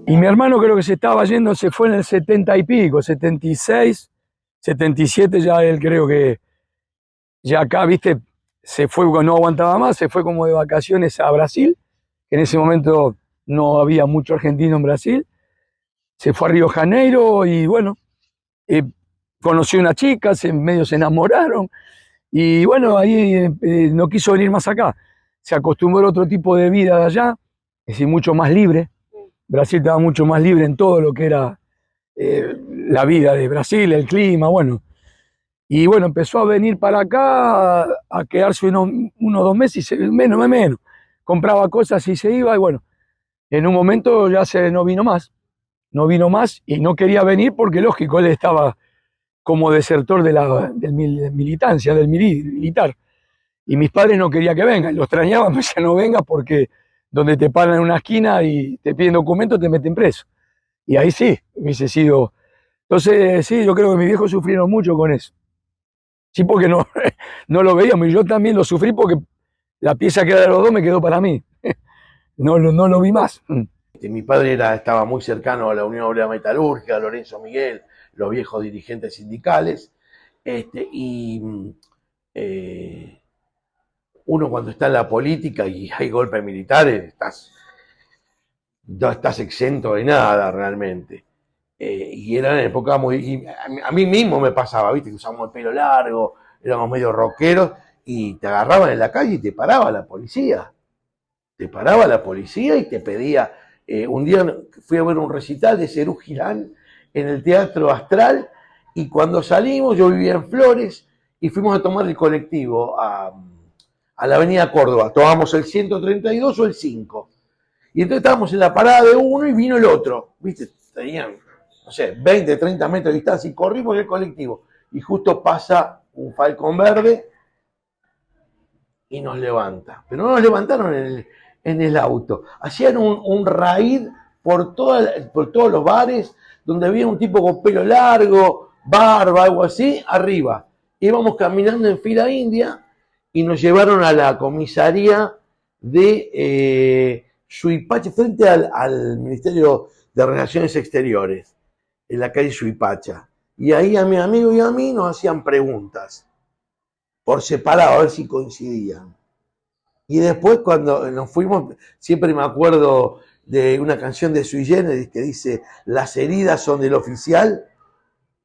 Y mi hermano creo que se estaba yendo, se fue en el 70 y pico, 76, 77, ya él creo que ya acá, viste, se fue cuando no aguantaba más, se fue como de vacaciones a Brasil, que en ese momento no había mucho argentino en Brasil, se fue a Río de Janeiro y bueno, conoció una chica, medio se enamoraron y bueno, ahí no quiso venir más acá, se acostumbró a otro tipo de vida de allá, es decir, mucho más libre. Brasil estaba mucho más libre en todo lo que era la vida de Brasil, el clima, bueno. Y bueno, empezó a venir para acá a quedarse unos 2 meses, menos. Compraba cosas y se iba y bueno, en un momento ya no vino más y no quería venir porque lógico, él estaba como desertor de militancia, del militar. Y mis padres no querían que vengan, lo extrañaban, me decían no vengas porque donde te paran en una esquina y te piden documentos te meten preso. Y ahí sí, hubiese sido... Entonces sí, yo creo que mis viejos sufrieron mucho con eso. Sí, porque no, no lo veíamos, y yo también lo sufrí porque la pieza que era de los dos me quedó para mí. No lo vi más. Mi padre estaba muy cercano a la Unión Obrera Metalúrgica, a Lorenzo Miguel, los viejos dirigentes sindicales, uno cuando está en la política y hay golpes militares, no estás exento de nada realmente. Y era en época muy... a mí mismo me pasaba, ¿viste? Que usábamos el pelo largo, éramos medio rockeros, y te agarraban en la calle y te paraba la policía. Te paraba la policía y te pedía... un día fui a ver un recital de Serú Girán en el Teatro Astral, y cuando salimos, yo vivía en Flores, y fuimos a tomar el colectivo a la avenida Córdoba. Tomamos el 132 o el 5. Y entonces estábamos en la parada de uno y vino el otro. ¿Viste? Tenían, no sé, 20, 30 metros de distancia, y corrimos en el colectivo. Y justo pasa un Falcon verde y nos levanta. Pero no nos levantaron en el auto. Hacían un raid por todos los bares donde había un tipo con pelo largo, barba, algo así, arriba. Íbamos caminando en fila india y nos llevaron a la comisaría de Suipacha, frente al Ministerio de Relaciones Exteriores, en la calle Suipacha. Y ahí a mi amigo y a mí nos hacían preguntas por separado, a ver si coincidían. Y después cuando nos fuimos, siempre me acuerdo de una canción de Sui Generis que dice: las heridas son del oficial,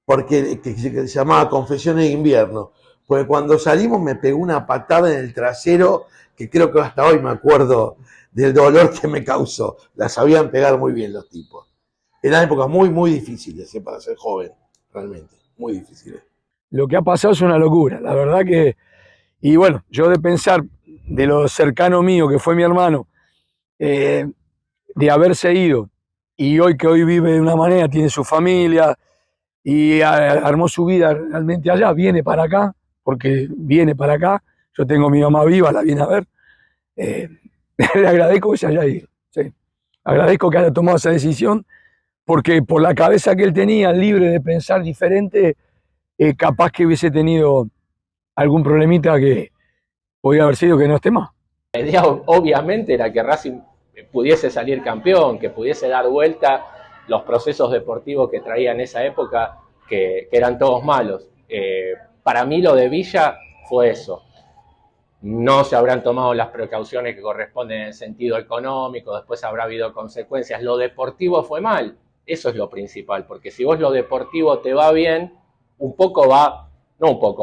porque que se llamaba Confesiones de Invierno. Porque cuando salimos me pegó una patada en el trasero, que creo que hasta hoy me acuerdo del dolor que me causó. La sabían pegar muy bien los tipos. Eran épocas muy, muy difíciles para ser joven, realmente, muy difíciles. Lo que ha pasado es una locura, la verdad que... Y bueno, yo de pensar de lo cercano mío, que fue mi hermano, de haberse ido, y hoy que hoy vive de una manera, tiene su familia, y armó su vida realmente allá, viene para acá, porque viene para acá, yo tengo a mi mamá viva, la viene a ver, le agradezco que se haya ido, ¿sí? Agradezco que haya tomado esa decisión, porque por la cabeza que él tenía, libre de pensar diferente, capaz que hubiese tenido algún problemita que podía haber sido que no esté más. La idea obviamente era que Racing pudiese salir campeón, que pudiese dar vuelta los procesos deportivos que traía en esa época, que eran todos malos. Para mí lo de Villa fue eso. No se habrán tomado las precauciones que corresponden en el sentido económico, después habrá habido consecuencias. Lo deportivo fue mal, eso es lo principal, porque si vos lo deportivo te va bien,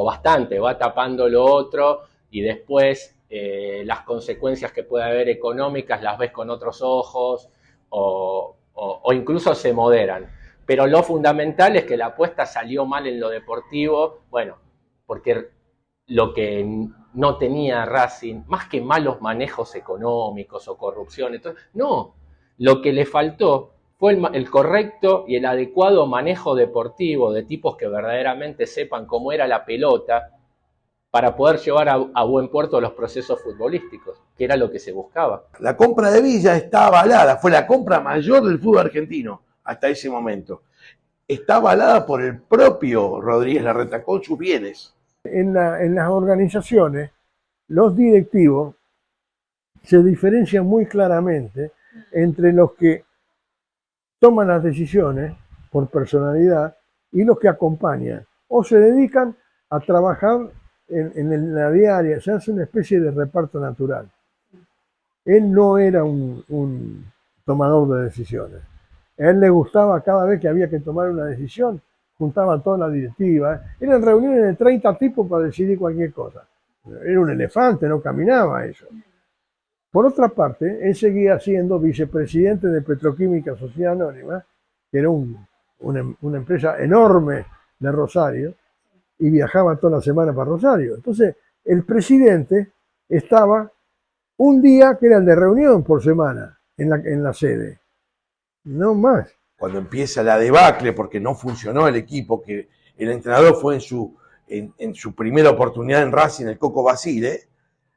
bastante, va tapando lo otro, y después las consecuencias que puede haber económicas las ves con otros ojos, o incluso se moderan. Pero lo fundamental es que la apuesta salió mal en lo deportivo, bueno, porque lo que no tenía Racing, más que malos manejos económicos o corrupción, entonces, no, lo que le faltó fue el correcto y el adecuado manejo deportivo de tipos que verdaderamente sepan cómo era la pelota para poder llevar a buen puerto los procesos futbolísticos, que era lo que se buscaba. La compra de Villa está avalada, fue la compra mayor del fútbol argentino hasta ese momento. Está avalada por el propio Rodríguez Larreta con sus bienes. En las organizaciones, los directivos se diferencian muy claramente entre los que toman las decisiones por personalidad y los que acompañan o se dedican a trabajar en la diaria. Se hace una especie de reparto natural. Él no era un tomador de decisiones. A él le gustaba, cada vez que había que tomar una decisión, juntaban toda la directiva. Eran reuniones de 30 tipos para decidir cualquier cosa. Era un elefante, no caminaba eso. Por otra parte, él seguía siendo vicepresidente de Petroquímica Sociedad Anónima, que era una empresa enorme de Rosario, y viajaba toda la semana para Rosario. Entonces, el presidente estaba un día que era el de reunión por semana en la sede. No más. Cuando empieza la debacle, porque no funcionó el equipo, que el entrenador fue en su primera oportunidad en Racing, el Coco Basile.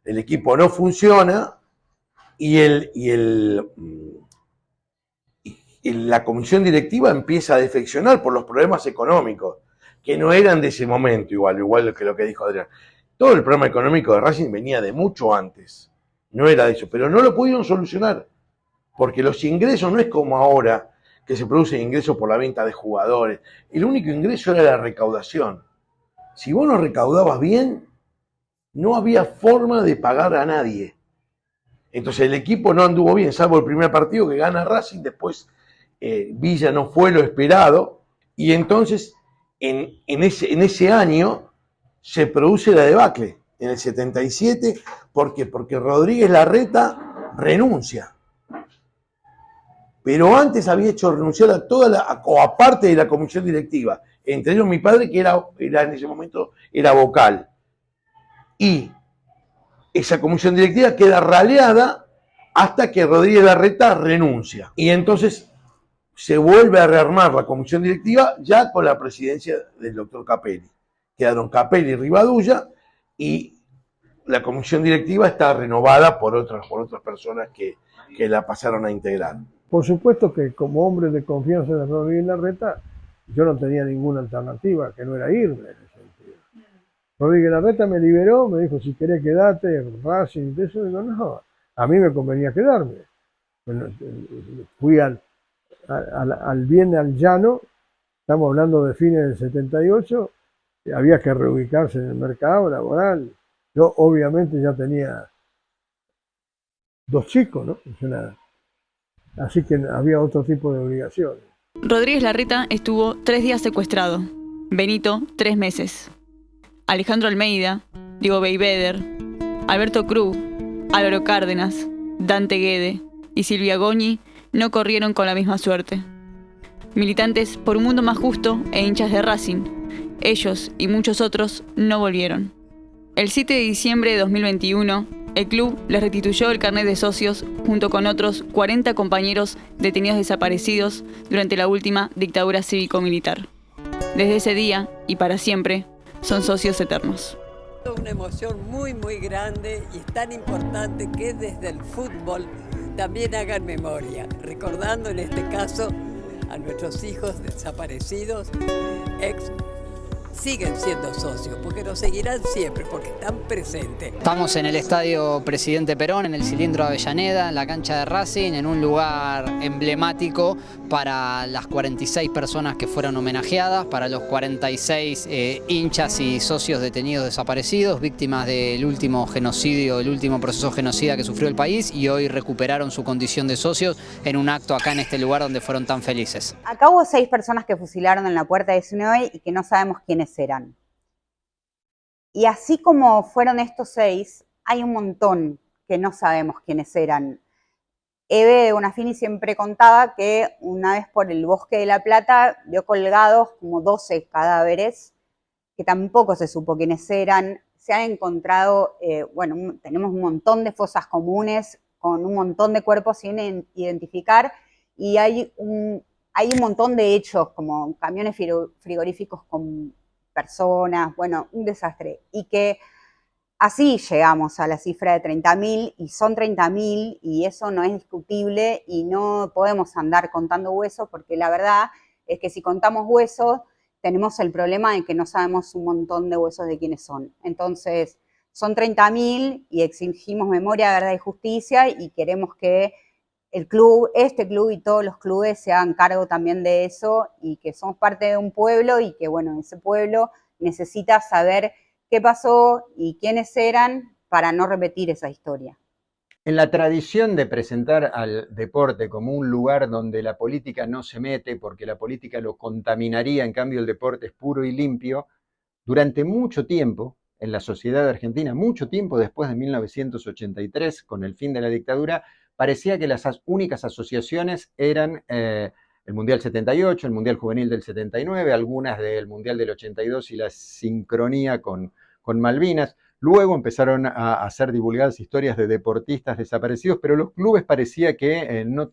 El equipo no funciona y la comisión directiva empieza a defeccionar por los problemas económicos, que no eran de ese momento, igual que lo que dijo Adrián. Todo el problema económico de Racing venía de mucho antes, no era de eso, pero no lo pudieron solucionar, porque los ingresos no es como ahora, que se producen ingresos por la venta de jugadores. El único ingreso era la recaudación. Si vos no recaudabas bien, no había forma de pagar a nadie. Entonces el equipo no anduvo bien, salvo el primer partido que gana Racing, después Villa no fue lo esperado, y entonces en ese año se produce la debacle, en el 77, porque Rodríguez Larreta renuncia. Pero antes había hecho renunciar a o a parte de la comisión directiva, entre ellos mi padre, que era en ese momento era vocal. Y esa comisión directiva queda raleada hasta que Rodríguez Larreta renuncia. Y entonces se vuelve a rearmar la comisión directiva ya con la presidencia del doctor Capelli. Quedaron Capelli y Rivadulla, y la comisión directiva está renovada por otras personas que la pasaron a integrar. Por supuesto que como hombre de confianza de Rodríguez Larreta, yo no tenía ninguna alternativa, que no era irme en ese sentido. Rodríguez Larreta me liberó, me dijo, si querés quedarte, Racing y eso. Digo, no, a mí me convenía quedarme. Bueno, fui al bien al llano, estamos hablando de fines del 78, había que reubicarse en el mercado laboral. Yo obviamente ya tenía 2 chicos, ¿no? Así que había otro tipo de obligaciones. Rodríguez Larreta estuvo 3 días secuestrado, Benito 3 meses. Alejandro Almeida, Diego Beiveder, Alberto Cruz, Álvaro Cárdenas, Dante Guede y Silvia Goñi no corrieron con la misma suerte. Militantes por un mundo más justo e hinchas de Racing, ellos y muchos otros no volvieron. El 7 de diciembre de 2021, el club les restituyó el carnet de socios junto con otros 40 compañeros detenidos desaparecidos durante la última dictadura cívico-militar. Desde ese día, y para siempre, son socios eternos. Una emoción muy grande, y es tan importante que desde el fútbol también hagan memoria, recordando en este caso a nuestros hijos desaparecidos, siguen siendo socios, porque lo seguirán siempre, porque están presentes. Estamos en el Estadio Presidente Perón, en el Cilindro de Avellaneda, en la cancha de Racing, en un lugar emblemático para las 46 personas que fueron homenajeadas, para los 46 hinchas y socios detenidos desaparecidos, víctimas del último genocidio, el último proceso genocida que sufrió el país, y hoy recuperaron su condición de socios en un acto acá en este lugar donde fueron tan felices. Acá hubo 6 personas que fusilaron en la Puerta 19 y que no sabemos quiénes eran. Y así como fueron estos 6, hay un montón que no sabemos quiénes eran. Eve de Bonafini siempre contaba que una vez por el Bosque de la Plata vio colgados como 12 cadáveres que tampoco se supo quiénes eran. Se han encontrado, tenemos un montón de fosas comunes con un montón de cuerpos sin identificar, y hay un montón de hechos como camiones frigoríficos con personas, un desastre. Y que así llegamos a la cifra de 30.000, y son 30.000, y eso no es discutible, y no podemos andar contando huesos, porque la verdad es que si contamos huesos, tenemos el problema de que no sabemos un montón de huesos de quiénes son. Entonces, son 30.000 y exigimos memoria, verdad y justicia, y queremos que el club, este club y todos los clubes se hagan cargo también de eso, y que somos parte de un pueblo, y que ese pueblo necesita saber qué pasó y quiénes eran para no repetir esa historia. En la tradición de presentar al deporte como un lugar donde la política no se mete porque la política lo contaminaría, en cambio el deporte es puro y limpio, durante mucho tiempo en la sociedad argentina, mucho tiempo después de 1983, con el fin de la dictadura, parecía que las únicas asociaciones eran el Mundial 78, el Mundial Juvenil del 79, algunas del Mundial del 82 y la sincronía con Malvinas. Luego empezaron a ser divulgadas historias de deportistas desaparecidos, pero los clubes parecía que no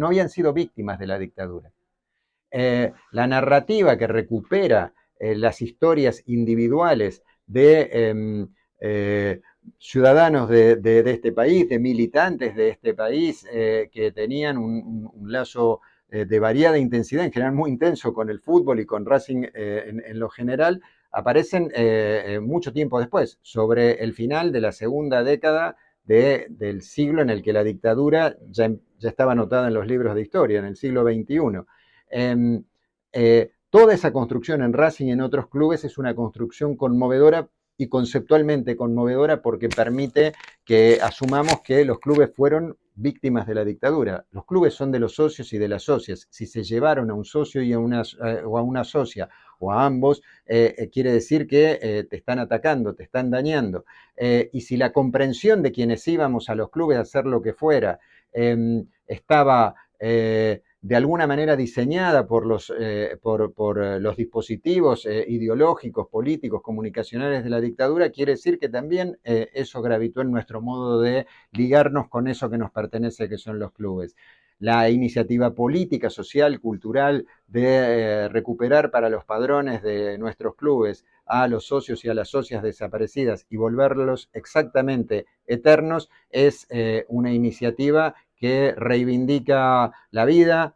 habían sido víctimas de la dictadura. La narrativa que recupera las historias individuales de ciudadanos de este país, de militantes de este país, que tenían un lazo de variada intensidad, en general muy intenso con el fútbol y con Racing en lo general, aparecen mucho tiempo después, sobre el final de la segunda década del siglo en el que la dictadura ya estaba anotada en los libros de historia, en el siglo XXI. Toda esa construcción en Racing y en otros clubes es una construcción conmovedora y conceptualmente conmovedora porque permite que asumamos que los clubes fueron víctimas de la dictadura. Los clubes son de los socios y de las socias. Si se llevaron a un socio y o a una socia o a ambos, quiere decir que te están atacando, te están dañando. Y si la comprensión de quienes íbamos a los clubes a hacer lo que fuera estaba de alguna manera diseñada por los dispositivos ideológicos, políticos, comunicacionales de la dictadura, quiere decir que también eso gravitó en nuestro modo de ligarnos con eso que nos pertenece, que son los clubes. La iniciativa política, social, cultural de recuperar para los padrones de nuestros clubes a los socios y a las socias desaparecidas y volverlos exactamente eternos es una iniciativa que reivindica la vida,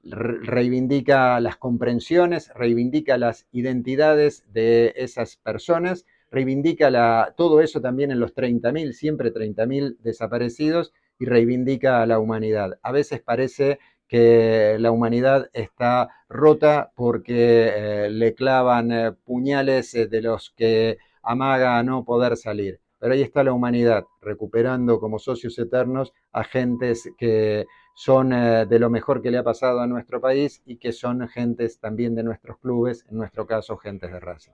reivindica las comprensiones, reivindica las identidades de esas personas, reivindica todo eso también en los 30.000, siempre 30.000 desaparecidos, y reivindica a la humanidad. A veces parece que la humanidad está rota porque le clavan puñales de los que amaga a no poder salir. Pero ahí está la humanidad, recuperando como socios eternos a gentes que son de lo mejor que le ha pasado a nuestro país y que son gentes también de nuestros clubes, en nuestro caso, gentes de Racing.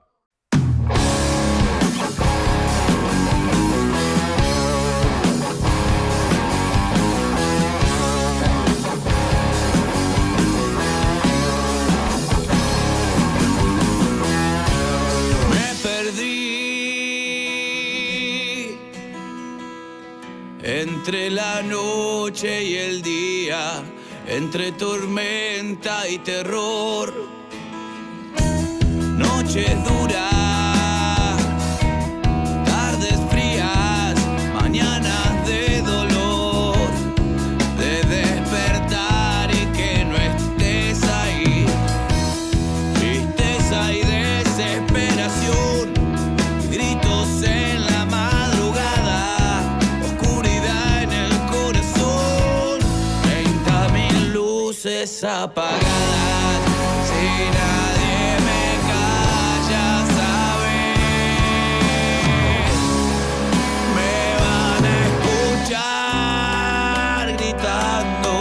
Entre la noche y el día, entre tormenta y terror, noches duras, tardes frías, mañanas de dolor, de despertar y que no estés ahí, tristeza y desesperación, gritos en la madrugada, oscuridad en el corazón, 30.000 luces apagadas. Si nadie me calla, sabes, me van a escuchar gritando.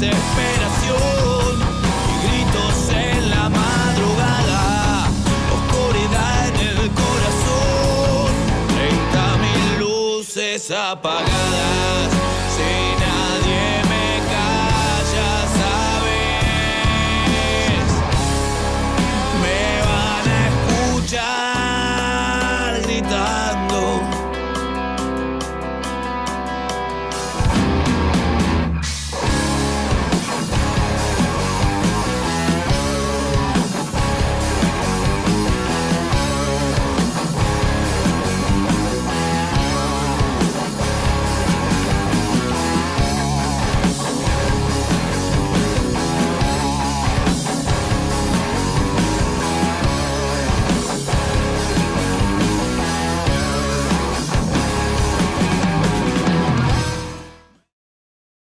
Desesperación y gritos en la madrugada, oscuridad en el corazón, 30.000 luces apagadas. Si nadie me calla, sabes, me van a escuchar gritar.